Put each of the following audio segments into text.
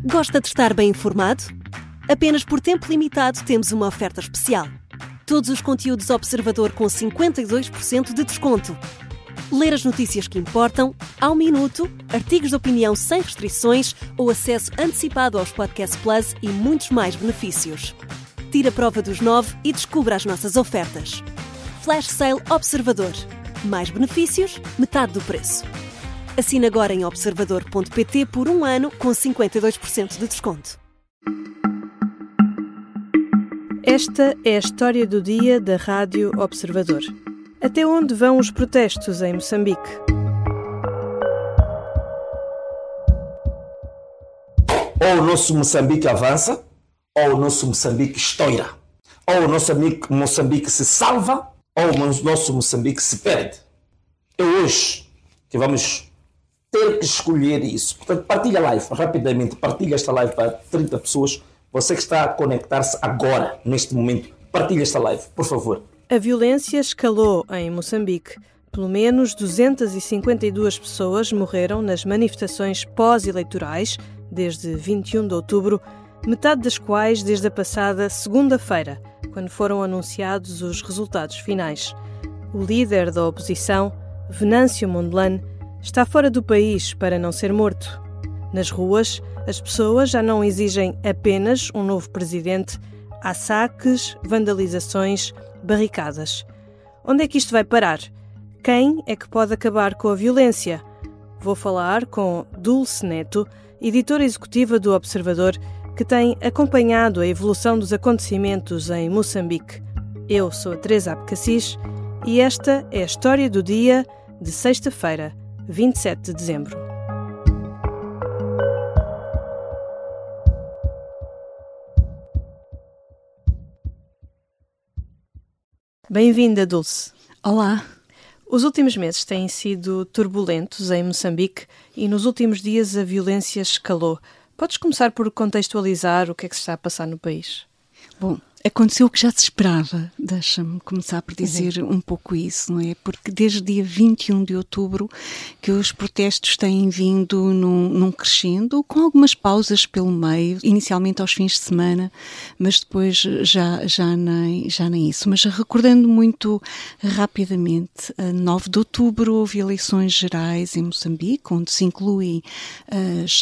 Gosta de estar bem informado? Apenas por tempo limitado temos uma oferta especial. Todos os conteúdos Observador com 52% de desconto. Ler as notícias que importam, ao minuto, artigos de opinião sem restrições ou acesso antecipado aos Podcast Plus e muitos mais benefícios. Tire a prova dos 9 e descubra as nossas ofertas. Flash Sale Observador. Mais benefícios, metade do preço. Assine agora em observador.pt por 1 ano com 52% de desconto. Esta é a história do dia da Rádio Observador. Até onde vão os protestos em Moçambique? Ou o nosso Moçambique avança, ou o nosso Moçambique estoura. Ou o nosso amigo Moçambique se salva, ou o nosso Moçambique se perde. É hoje que vamos ter que escolher isso. Portanto, partilha a live, rapidamente, partilha esta live para 30 pessoas. Você que está a conectar-se agora, neste momento, partilha esta live, por favor. A violência escalou em Moçambique. Pelo menos 252 pessoas morreram nas manifestações pós-eleitorais desde 21 de outubro, metade das quais desde a passada segunda-feira, quando foram anunciados os resultados finais. O líder da oposição, Venâncio Mondlane, está fora do país para não ser morto. Nas ruas, as pessoas já não exigem apenas um novo presidente. Há saques, vandalizações, barricadas. Onde é que isto vai parar? Quem é que pode acabar com a violência? Vou falar com Dulce Neto, editora executiva do Observador, que tem acompanhado a evolução dos acontecimentos em Moçambique. Eu sou a Teresa Abcacis e esta é a história do dia de sexta-feira, 27 de dezembro. Bem-vinda, Dulce. Olá. Os últimos meses têm sido turbulentos em Moçambique e nos últimos dias a violência escalou. Podes começar por contextualizar o que é que se está a passar no país? Bom, aconteceu o que já se esperava. Deixa-me começar por dizer um pouco isso, não é? Porque desde dia 21 de outubro que os protestos têm vindo num crescendo, com algumas pausas pelo meio, inicialmente aos fins de semana, mas depois já nem isso. Mas recordando muito rapidamente, a 9 de outubro houve eleições gerais em Moçambique, onde se incluem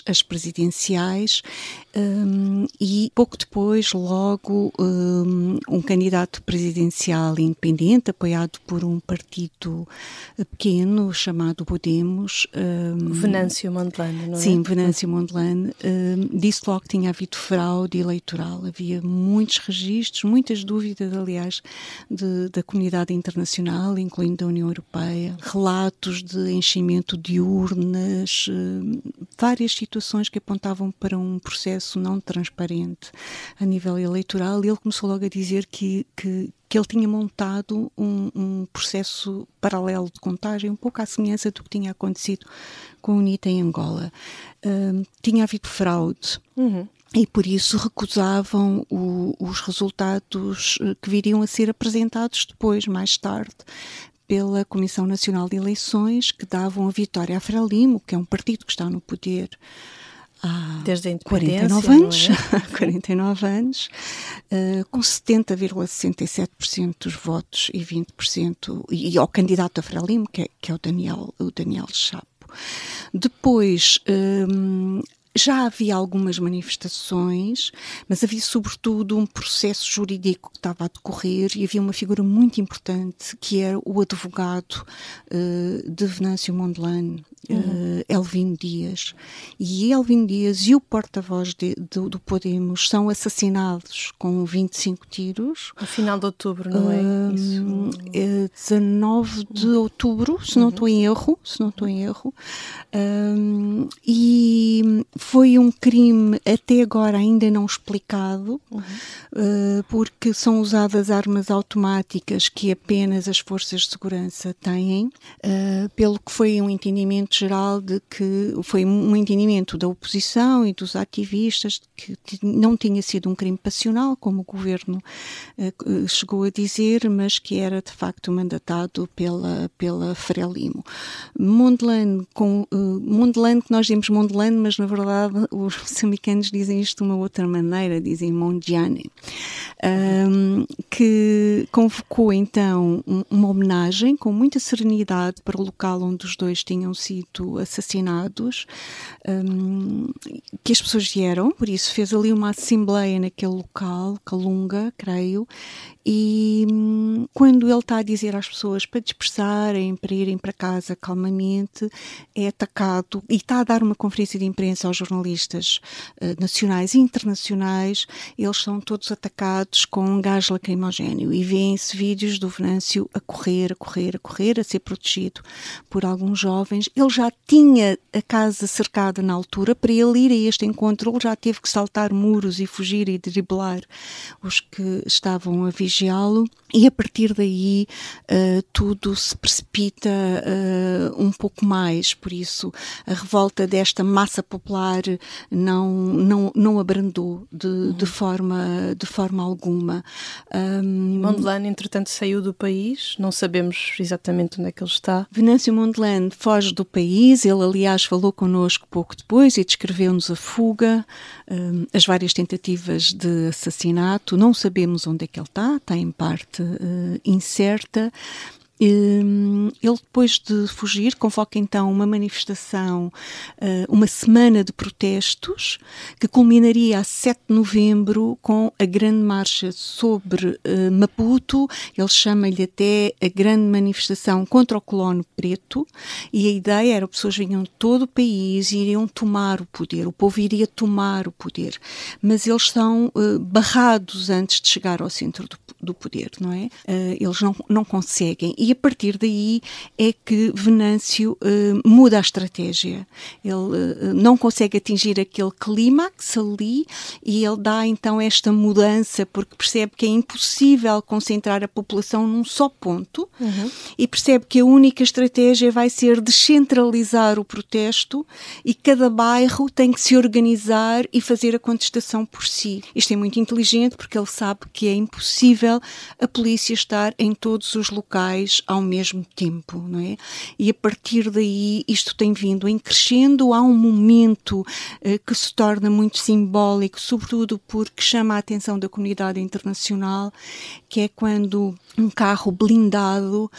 as presidenciais, e pouco depois, logo, um candidato presidencial independente, apoiado por um partido pequeno chamado Podemos. Venâncio Mondlane, não é? Sim, Venâncio Mondlane. Disse logo que tinha havido fraude eleitoral. Havia muitos registros, muitas dúvidas, aliás, da comunidade internacional, incluindo da União Europeia. Relatos de enchimento de urnas, várias situações que apontavam para um processo não transparente a nível eleitoral. Ele começou logo a dizer que ele tinha montado um processo paralelo de contagem, um pouco à semelhança do que tinha acontecido com a UNITA em Angola. Tinha havido fraude. E por isso recusavam os resultados que viriam a ser apresentados depois, mais tarde, pela Comissão Nacional de Eleições, que davam a vitória a Frelimo, que é um partido que está no poder desde a 49 anos, não é? 49 anos, com 70,67% dos votos e 20%, e ao candidato a Frelimo, que é o Daniel Chapo. Depois, já havia algumas manifestações, mas havia sobretudo um processo jurídico que estava a decorrer e havia uma figura muito importante que era o advogado de Venâncio Mondlane, Elvino Dias. E Elvino Dias e o porta-voz do Podemos são assassinados com 25 tiros. No final de outubro, não é? Isso... 19 de outubro, se não estou em erro. E foi um crime até agora ainda não explicado, porque são usadas armas automáticas que apenas as forças de segurança têm, pelo que foi um entendimento geral de que foi um entendimento da oposição e dos ativistas de que não tinha sido um crime passional, como o governo chegou a dizer, mas que era de facto mandatado pela Frelimo. Mondlane, que nós dizemos Mondlane, mas na verdade verdade, os moçambicanos dizem isto de uma outra maneira, dizem Mondiane, que convocou então uma homenagem com muita serenidade para o local onde os dois tinham sido assassinados, que as pessoas vieram, por isso fez ali uma assembleia naquele local, Kalunga, creio, e quando ele está a dizer às pessoas para dispersarem, para irem para casa calmamente, é atacado e está a dar uma conferência de imprensa aos jornalistas nacionais e internacionais. Eles são todos atacados com um gás lacrimogéneo e vêem-se vídeos do Venâncio a correr, a ser protegido por alguns jovens. Ele já tinha a casa cercada na altura. Para ele ir a este encontro, ele já teve que saltar muros e fugir e driblar os que estavam a vigiá-lo, e a partir daí tudo se precipita um pouco mais. Por isso a revolta desta massa popular não abrandou de forma alguma. Mondlane, entretanto, saiu do país, não sabemos exatamente onde é que ele está. Venâncio Mondlane foge do país, ele aliás falou connosco pouco depois e descreveu-nos a fuga, as várias tentativas de assassinato. Não sabemos onde é que ele está em parte incerta. Ele, depois de fugir, convoca então uma manifestação, uma semana de protestos, que culminaria a 7 de novembro com a grande marcha sobre Maputo. Ele chama-lhe até a grande manifestação contra o colono preto, e a ideia era que pessoas vinham de todo o país e iriam tomar o poder, o povo iria tomar o poder, mas eles são barrados antes de chegar ao centro do poder, não é? Eles não conseguem, e a partir daí é que Venâncio muda a estratégia. Ele não consegue atingir aquele clímax ali, e ele dá então esta mudança, porque percebe que é impossível concentrar a população num só ponto, e percebe que a única estratégia vai ser descentralizar o protesto, e cada bairro tem que se organizar e fazer a contestação por si. Isto é muito inteligente, porque ele sabe que é impossível a polícia estar em todos os locais ao mesmo tempo, não é? E a partir daí isto tem vindo em crescendo. Há um momento que se torna muito simbólico, sobretudo porque chama a atenção da comunidade internacional, que é quando um carro blindado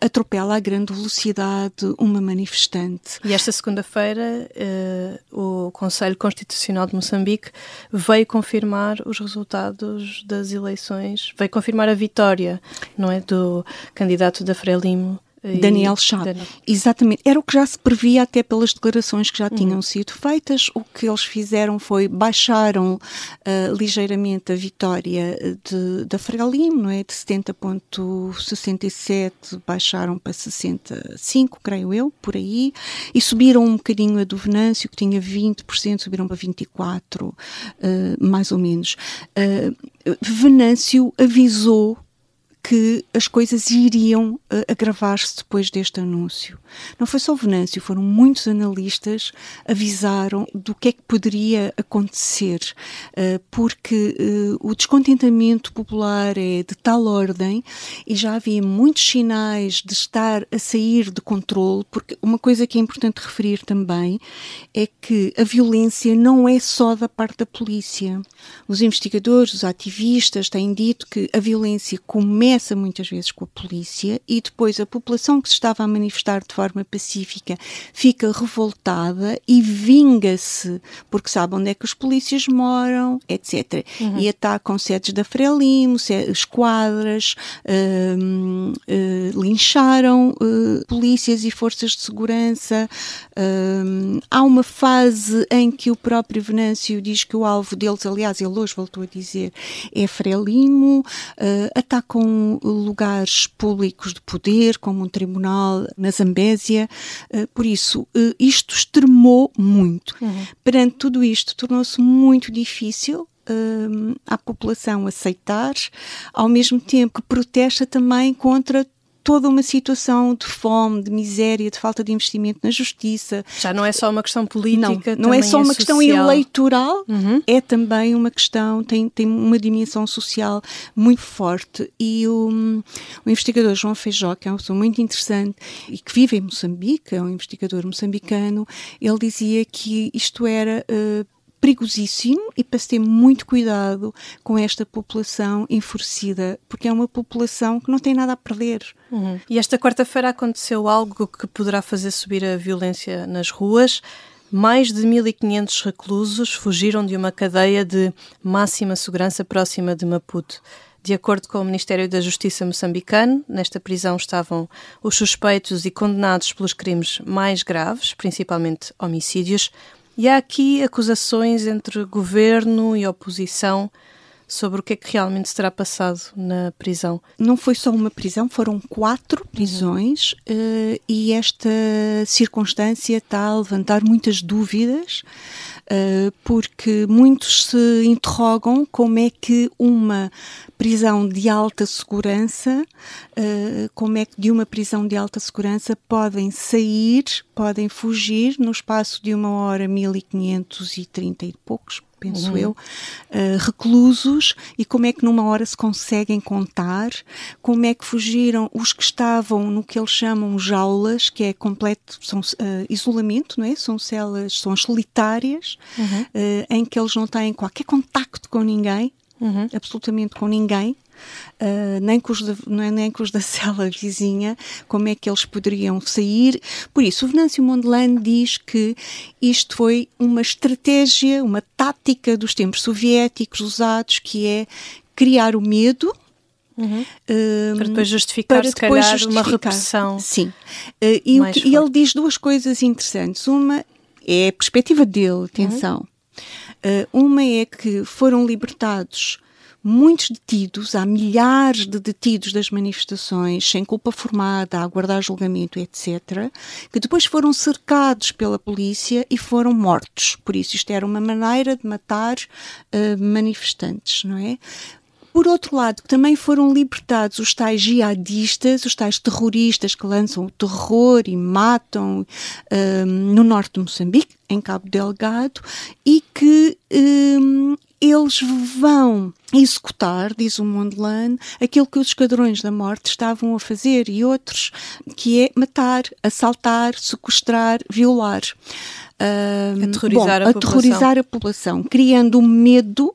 atropela a grande velocidade uma manifestante. E esta segunda-feira o Conselho Constitucional de Moçambique veio confirmar os resultados das eleições, veio confirmar a vitória, não é, do candidato da Frelimo, Daniel Chapo. Exatamente. Era o que já se previa até pelas declarações que já tinham sido feitas. O que eles fizeram foi baixaram ligeiramente a vitória da Frelimo, não é? De 70,67 baixaram para 65, creio eu, por aí, e subiram um bocadinho a do Venâncio, que tinha 20%, subiram para 24%, mais ou menos. Venâncio avisou que as coisas iriam agravar-se depois deste anúncio. Não foi só o Venâncio, foram muitos analistas avisaram do que é que poderia acontecer, porque o descontentamento popular é de tal ordem e já havia muitos sinais de estar a sair de controle, porque uma coisa que é importante referir também é que a violência não é só da parte da polícia. Os investigadores, os ativistas têm dito que a violência começa muitas vezes com a polícia e depois a população que se estava a manifestar de forma pacífica fica revoltada e vinga-se porque sabe onde é que os polícias moram, etc. E atacam sedes da Frelimo, esquadras, lincharam polícias e forças de segurança. Há uma fase em que o próprio Venâncio diz que o alvo deles, aliás, ele hoje voltou a dizer, é Frelimo. Atacam lugares públicos de poder, como um tribunal na Zambésia. Por isso, isto extremou muito. Perante tudo isto, tornou-se muito difícil à população aceitar, ao mesmo tempo que protesta também contra toda uma situação de fome, de miséria, de falta de investimento na justiça. Já não é só uma questão política, não é só uma questão eleitoral, é também uma questão, tem uma dimensão social muito forte. E o investigador João Feijó, que é uma pessoa muito interessante e que vive em Moçambique, é um investigador moçambicano, ele dizia que isto era perigosíssimo e para se ter muito cuidado com esta população enfurecida, porque é uma população que não tem nada a perder. E esta quarta-feira aconteceu algo que poderá fazer subir a violência nas ruas. Mais de 1.500 reclusos fugiram de uma cadeia de máxima segurança próxima de Maputo. De acordo com o Ministério da Justiça moçambicano, nesta prisão estavam os suspeitos e condenados pelos crimes mais graves, principalmente homicídios. E há aqui acusações entre governo e oposição sobre o que é que realmente se terá passado na prisão. Não foi só uma prisão, foram 4 prisões e esta circunstância está a levantar muitas dúvidas, porque muitos se interrogam como é que uma prisão de alta segurança, como é que de uma prisão de alta segurança podem fugir no espaço de 1 hora 1.530 e poucos, penso eu, reclusos, e como é que numa hora se conseguem contar, como é que fugiram os que estavam no que eles chamam jaulas, que é completo, são isolamento, não é? São celas, são solitárias, em que eles não têm qualquer contacto com ninguém, absolutamente com ninguém, nem com os da cela vizinha, como é que eles poderiam sair. Por isso, o Venâncio Mondlane diz que isto foi uma estratégia, uma tática dos tempos soviéticos usados, que é criar o medo, para depois justificar, se calhar, uma repressão. Sim. E ele diz 2 coisas interessantes. Uma é a perspectiva dele, atenção. Uma é que foram libertados muitos detidos, há milhares de detidos das manifestações, sem culpa formada, a aguardar julgamento, etc., que depois foram cercados pela polícia e foram mortos. Por isso, isto era uma maneira de matar manifestantes, não é? Por outro lado, também foram libertados os tais jihadistas, os tais terroristas que lançam o terror e matam no norte de Moçambique, em Cabo Delgado, e que eles vão executar, diz o Mondlane, aquilo que os esquadrões da morte estavam a fazer, e outros, que é matar, assaltar, sequestrar, violar. Aterrorizar a população, criando medo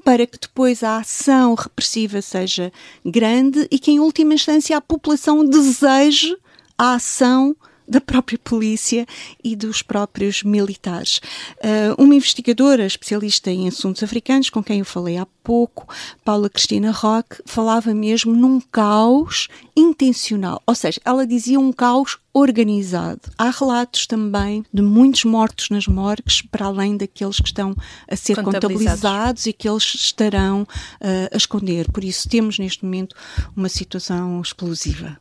para que depois a ação repressiva seja grande e que, em última instância, a população deseje a ação da própria polícia e dos próprios militares. Uma investigadora especialista em assuntos africanos, com quem eu falei há pouco, Paula Cristina Roque, falava mesmo num caos intencional, ou seja, ela dizia um caos organizado. Há relatos também de muitos mortos nas morgues, para além daqueles que estão a ser contabilizados e que eles estarão a esconder. Por isso temos neste momento uma situação explosiva.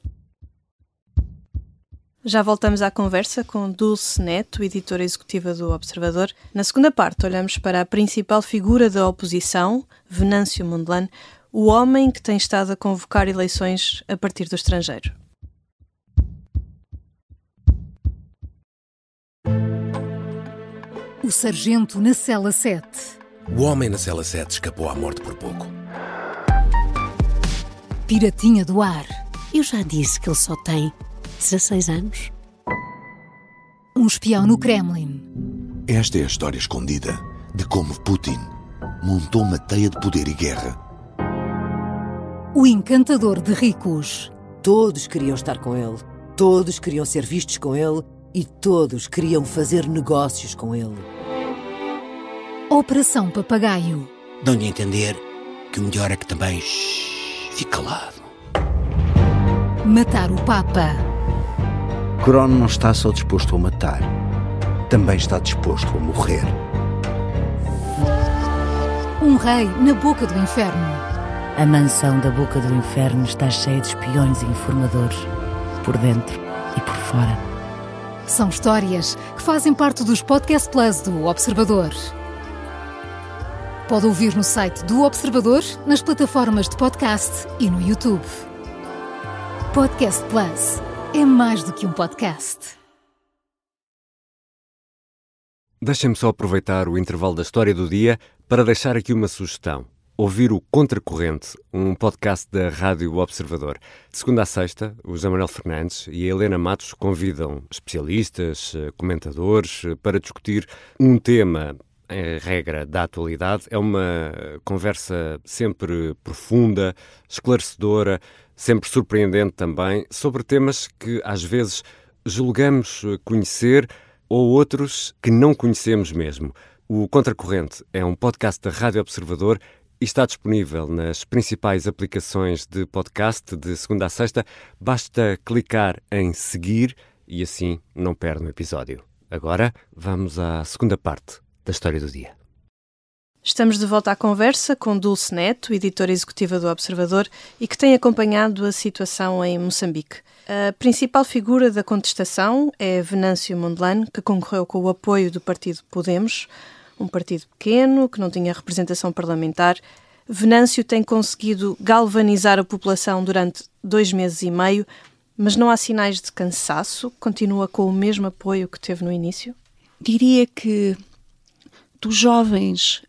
Já voltamos à conversa com Dulce Neto, editora executiva do Observador. Na segunda parte, olhamos para a principal figura da oposição, Venâncio Mondlane, o homem que tem estado a convocar eleições a partir do estrangeiro. O sargento na cela 7. O homem na cela 7 escapou à morte por pouco. Piratinha do ar. Eu já disse que ele só tem 16 anos. Um espião no Kremlin. Esta é a história escondida de como Putin montou uma teia de poder e guerra. O encantador de ricos. Todos queriam estar com ele, todos queriam ser vistos com ele e todos queriam fazer negócios com ele. Operação Papagaio. Dão-lhe a entender que o melhor é que também fique calado. Matar o Papa. Crono não está só disposto a matar, também está disposto a morrer. Um rei na boca do inferno. A mansão da boca do inferno está cheia de espiões e informadores, por dentro e por fora. São histórias que fazem parte dos Podcast Plus do Observador. Pode ouvir no site do Observador, nas plataformas de podcast e no YouTube. Podcast Plus. É mais do que um podcast. Deixem-me só aproveitar o intervalo da história do dia para deixar aqui uma sugestão. Ouvir o Contracorrente, um podcast da Rádio Observador. De segunda a sexta, o José Manuel Fernandes e a Helena Matos convidam especialistas, comentadores, para discutir um tema, em regra, da atualidade. É uma conversa sempre profunda, esclarecedora, sempre surpreendente também, sobre temas que às vezes julgamos conhecer ou outros que não conhecemos mesmo. O Contracorrente é um podcast da Rádio Observador e está disponível nas principais aplicações de podcast de segunda a sexta. Basta clicar em seguir e assim não perde um episódio. Agora vamos à segunda parte da história do dia. Estamos de volta à conversa com Dulce Neto, editora executiva do Observador e que tem acompanhado a situação em Moçambique. A principal figura da contestação é Venâncio Mondlane, que concorreu com o apoio do partido Podemos, um partido pequeno, que não tinha representação parlamentar. Venâncio tem conseguido galvanizar a população durante 2 meses e meio, mas não há sinais de cansaço? Continua com o mesmo apoio que teve no início? Diria que dos jovens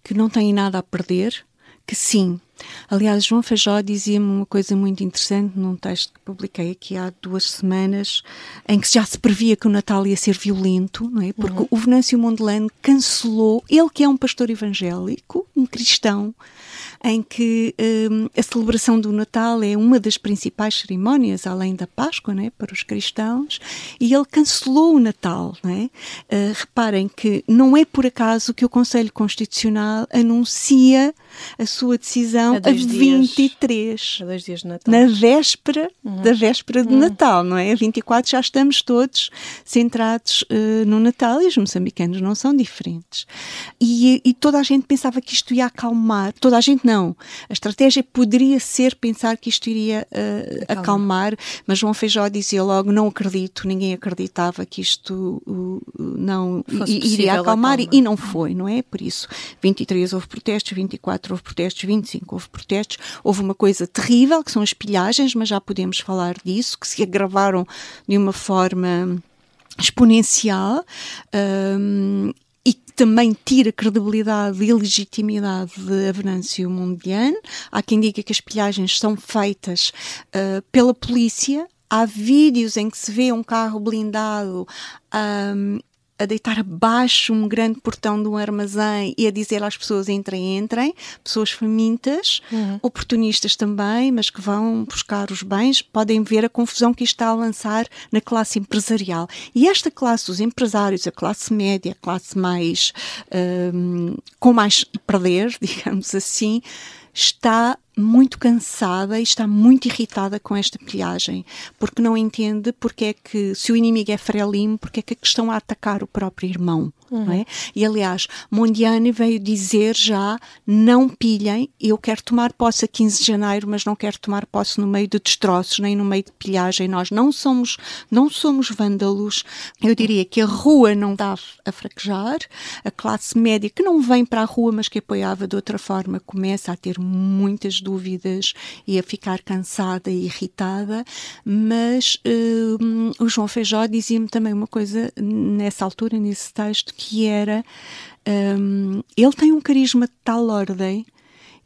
que não têm nada a perder, que sim. Aliás, João Feijó dizia-me uma coisa muito interessante num texto que publiquei aqui há 2 semanas, em que já se previa que o Natal ia ser violento, não é? Porque o Venâncio Mondlane cancelou, ele que é um pastor evangélico, um cristão, em que a celebração do Natal é uma das principais cerimónias, além da Páscoa, não é? Para os cristãos, e ele cancelou o Natal. Não é? Reparem que não é por acaso que o Conselho Constitucional anuncia a sua decisão a 23. A 2 dias de Natal. Na véspera da véspera de Natal, não é? A 24 já estamos todos centrados no Natal e os moçambicanos não são diferentes. E toda a gente pensava que isto ia acalmar. Toda a gente não. A estratégia poderia ser pensar que isto iria acalmar, mas João Feijó dizia logo, não acredito, ninguém acreditava que isto não iria acalmar e não foi, não é? Por isso, 23 houve protestos, 24 houve protestos, 25 houve protestos. Houve uma coisa terrível, que são as pilhagens, mas já podemos falar disso, que se agravaram de uma forma exponencial e que também tira credibilidade e legitimidade de Venâncio Mondlane. Há quem diga que as pilhagens são feitas pela polícia. Há vídeos em que se vê um carro blindado a deitar abaixo um grande portão de um armazém e a dizer às pessoas entrem, pessoas famintas, oportunistas também, mas que vão buscar os bens, podem ver a confusão que isto está a lançar na classe empresarial. E esta classe, os empresários, a classe média, a classe mais com mais a perder, digamos assim, está muito cansada e está muito irritada com esta pilhagem, porque não entende porque é que, se o inimigo é Frelimo, porque é que estão a atacar o próprio irmão. Não é? E aliás, Mondlane veio dizer já, não pilhem, eu quero tomar posse a 15 de janeiro, mas não quero tomar posse no meio de destroços, nem no meio de pilhagem. Nós não somos vândalos. Eu diria que a rua não dá a fraquejar, a classe média que não vem para a rua, mas que apoiava de outra forma, começa a ter muitas dúvidas e a ficar cansada e irritada, mas o João Feijó dizia-me também uma coisa nessa altura, nesse texto, que era, ele tem um carisma de tal ordem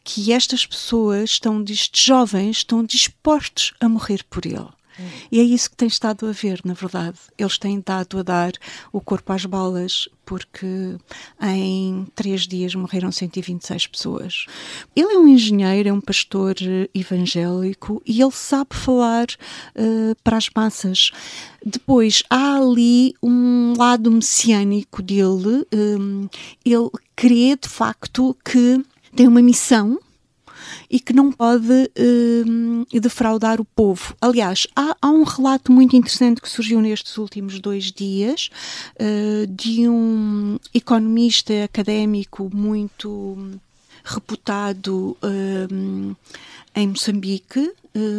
que estas pessoas, estes jovens, estão dispostos a morrer por ele. E é isso que tem estado a ver, na verdade. Eles têm dado a dar o corpo às balas, porque em 3 dias morreram 126 pessoas. Ele é um engenheiro, é um pastor evangélico e ele sabe falar para as massas. Depois, há ali um lado messiânico dele. Ele crê, de facto, que tem uma missão e que não pode defraudar o povo. Aliás, há um relato muito interessante que surgiu nestes últimos 2 dias de um economista académico muito reputado em Moçambique,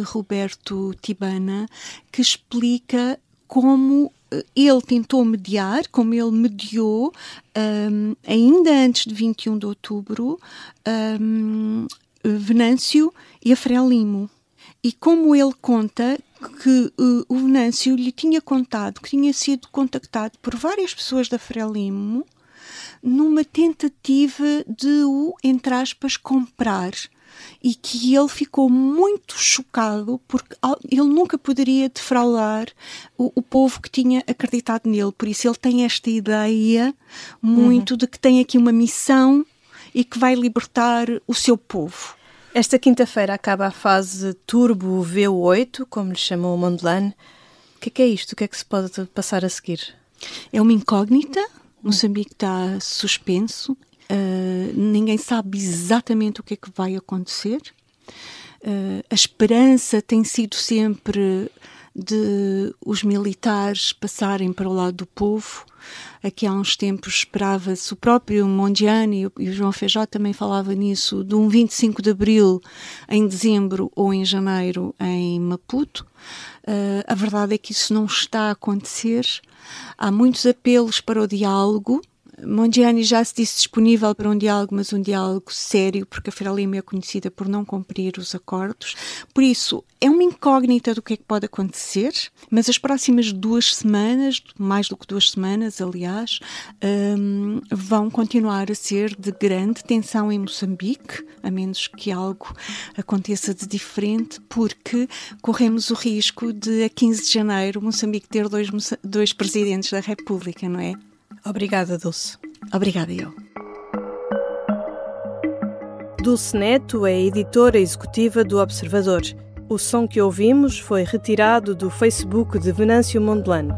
Roberto Tibana, que explica como ele tentou mediar, como ele mediou ainda antes de 21 de outubro, Venâncio e a Frelimo. E como ele conta que o Venâncio lhe tinha contado que tinha sido contactado por várias pessoas da Frelimo numa tentativa de o, entre aspas, comprar, e que ele ficou muito chocado porque ele nunca poderia defraudar o povo que tinha acreditado nele. Por isso ele tem esta ideia muito de que tem aqui uma missão e que vai libertar o seu povo. Esta quinta-feira acaba a fase Turbo V8, como lhe chamou o Mondlane. O que é isto? O que é que se pode passar a seguir? É uma incógnita. Moçambique está suspenso. Ninguém sabe exatamente o que é que vai acontecer. A esperança tem sido sempre de os militares passarem para o lado do povo. Aqui há uns tempos esperava-se, o próprio Mondiani e o João Feijó também falava nisso, de um 25 de Abril em dezembro ou em janeiro em Maputo. A verdade é que isso não está a acontecer. Há muitos apelos para o diálogo. Mondiani já se disse disponível para um diálogo, mas um diálogo sério, porque a Frelimo é conhecida por não cumprir os acordos. Por isso, é uma incógnita do que é que pode acontecer, mas as próximas 2 semanas, mais do que 2 semanas, aliás, vão continuar a ser de grande tensão em Moçambique, a menos que algo aconteça de diferente, porque corremos o risco de, a 15 de janeiro, Moçambique ter dois presidentes da República, não é? Obrigada, Dulce. Obrigada, eu. Dulce Neto é editora executiva do Observador. O som que ouvimos foi retirado do Facebook de Venâncio Mondlane.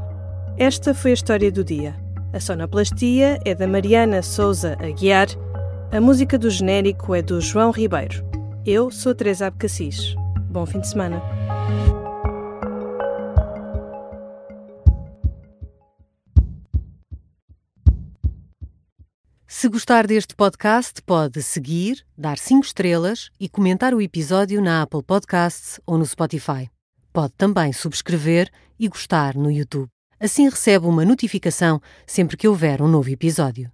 Esta foi a história do dia. A sonoplastia é da Mariana Sousa Aguiar. A música do genérico é do João Ribeiro. Eu sou Teresa Abcacis. Bom fim de semana. Se gostar deste podcast, pode seguir, dar 5 estrelas e comentar o episódio na Apple Podcasts ou no Spotify. Pode também subscrever e gostar no YouTube. Assim recebe uma notificação sempre que houver um novo episódio.